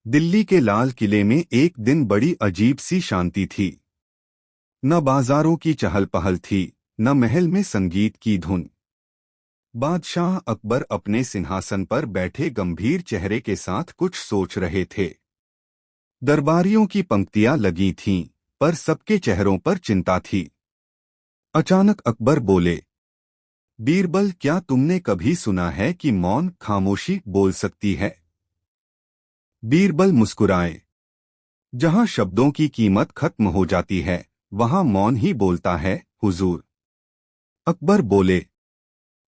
दिल्ली के लाल किले में एक दिन बड़ी अजीब सी शांति थी। न बाजारों की चहल पहल थी, न महल में संगीत की धुन। बादशाह अकबर अपने सिंहासन पर बैठे गंभीर चेहरे के साथ कुछ सोच रहे थे। दरबारियों की पंक्तियां लगी थीं, पर सबके चेहरों पर चिंता थी। अचानक अकबर बोले, बीरबल, क्या तुमने कभी सुना है कि मौन खामोशी बोल सकती है? बीरबल मुस्कुराए। जहां शब्दों की कीमत खत्म हो जाती है, वहां मौन ही बोलता है, हुजूर। अकबर बोले,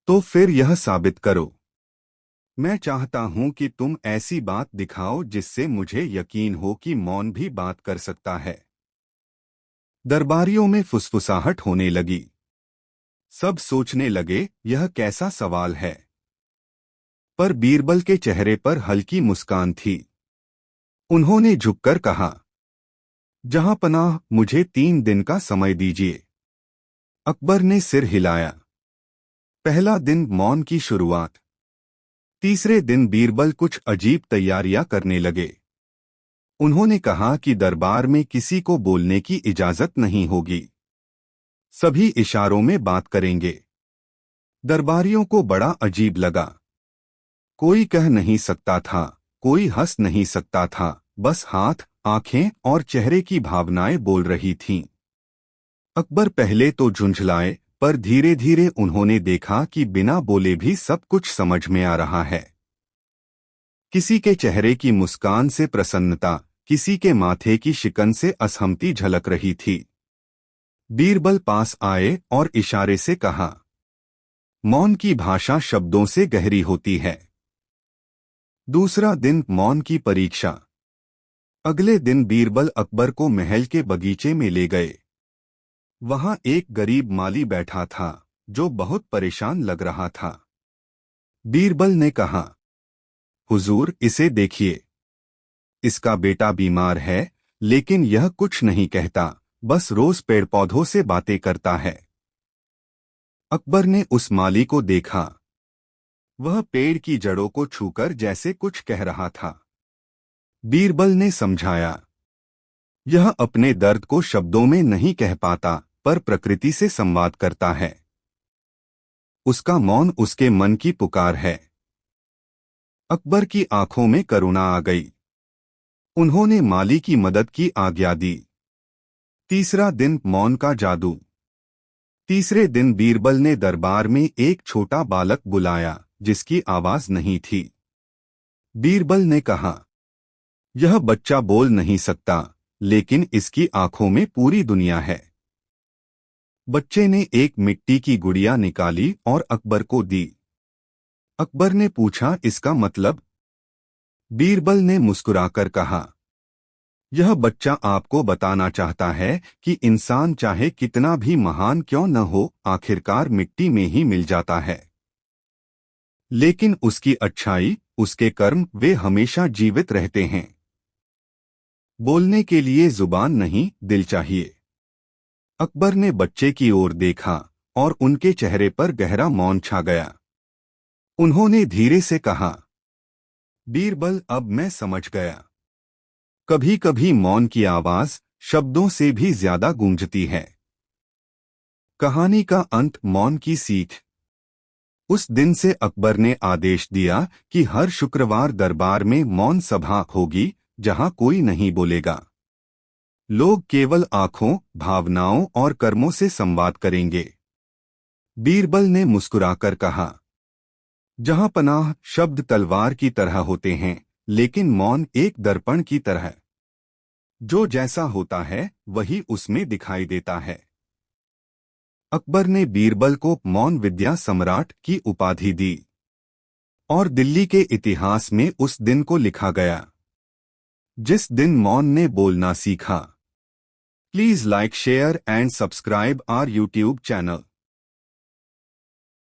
तो फिर यह साबित करो। मैं चाहता हूं कि तुम ऐसी बात दिखाओ जिससे मुझे यकीन हो कि मौन भी बात कर सकता है। दरबारियों में फुसफुसाहट होने लगी। सब सोचने लगे, यह कैसा सवाल है। पर बीरबल के चेहरे पर हल्की मुस्कान थी। उन्होंने झुककर कहा, जहां पनाह, मुझे 3 दिन का समय दीजिए। अकबर ने सिर हिलाया। पहला दिन मौन की शुरुआत। तीसरे दिन बीरबल कुछ अजीब तैयारियां करने लगे। उन्होंने कहा कि दरबार में किसी को बोलने की इजाजत नहीं होगी। सभी इशारों में बात करेंगे। दरबारियों को बड़ा अजीब लगा। कोई कह नहीं सकता था, कोई हंस नहीं सकता था, बस हाथ, आंखें और चेहरे की भावनाएं बोल रही थीं। अकबर पहले तो झुंझलाए, पर धीरे धीरे उन्होंने देखा कि बिना बोले भी सब कुछ समझ में आ रहा है। किसी के चेहरे की मुस्कान से प्रसन्नता, किसी के माथे की शिकन से असहमति झलक रही थी। बीरबल पास आए और इशारे से कहा, मौन की भाषा शब्दों से गहरी होती है। दूसरा दिन मौन की परीक्षा। अगले दिन बीरबल अकबर को महल के बगीचे में ले गए। वहां एक गरीब माली बैठा था, जो बहुत परेशान लग रहा था। बीरबल ने कहा, हुजूर, इसे देखिए। इसका बेटा बीमार है, लेकिन यह कुछ नहीं कहता, बस रोज पेड़ पौधों से बातें करता है। अकबर ने उस माली को देखा। वह पेड़ की जड़ों को छूकर जैसे कुछ कह रहा था। बीरबल ने समझाया, यह अपने दर्द को शब्दों में नहीं कह पाता, पर प्रकृति से संवाद करता है। उसका मौन उसके मन की पुकार है। अकबर की आंखों में करुणा आ गई। उन्होंने माली की मदद की आज्ञा दी। तीसरा दिन मौन का जादू। तीसरे दिन बीरबल ने दरबार में एक छोटा बालक बुलाया, जिसकी आवाज नहीं थी। बीरबल ने कहा, यह बच्चा बोल नहीं सकता, लेकिन इसकी आंखों में पूरी दुनिया है। बच्चे ने एक मिट्टी की गुड़िया निकाली और अकबर को दी। अकबर ने पूछा, इसका मतलब? बीरबल ने मुस्कुराकर कहा, यह बच्चा आपको बताना चाहता है कि इंसान चाहे कितना भी महान क्यों न हो, आखिरकार मिट्टी में ही मिल जाता है। लेकिन उसकी अच्छाई, उसके कर्म, वे हमेशा जीवित रहते हैं। बोलने के लिए जुबान नहीं, दिल चाहिए। अकबर ने बच्चे की ओर देखा और उनके चेहरे पर गहरा मौन छा गया। उन्होंने धीरे से कहा, बीरबल, अब मैं समझ गया। कभी कभी मौन की आवाज शब्दों से भी ज्यादा गूंजती है। कहानी का अंत, मौन की सीख। उस दिन से अकबर ने आदेश दिया कि हर शुक्रवार दरबार में मौन सभा होगी, जहां कोई नहीं बोलेगा। लोग केवल आंखों, भावनाओं और कर्मों से संवाद करेंगे। बीरबल ने मुस्कुराकर कहा, जहां पनाह, शब्द तलवार की तरह होते हैं, लेकिन मौन एक दर्पण की तरह। जो जैसा होता है, वही उसमें दिखाई देता है। अकबर ने बीरबल को मौन विद्या सम्राट की उपाधि दी और दिल्ली के इतिहास में उस दिन को लिखा गया, जिस दिन मौन ने बोलना सीखा। Please like, share and subscribe our YouTube channel.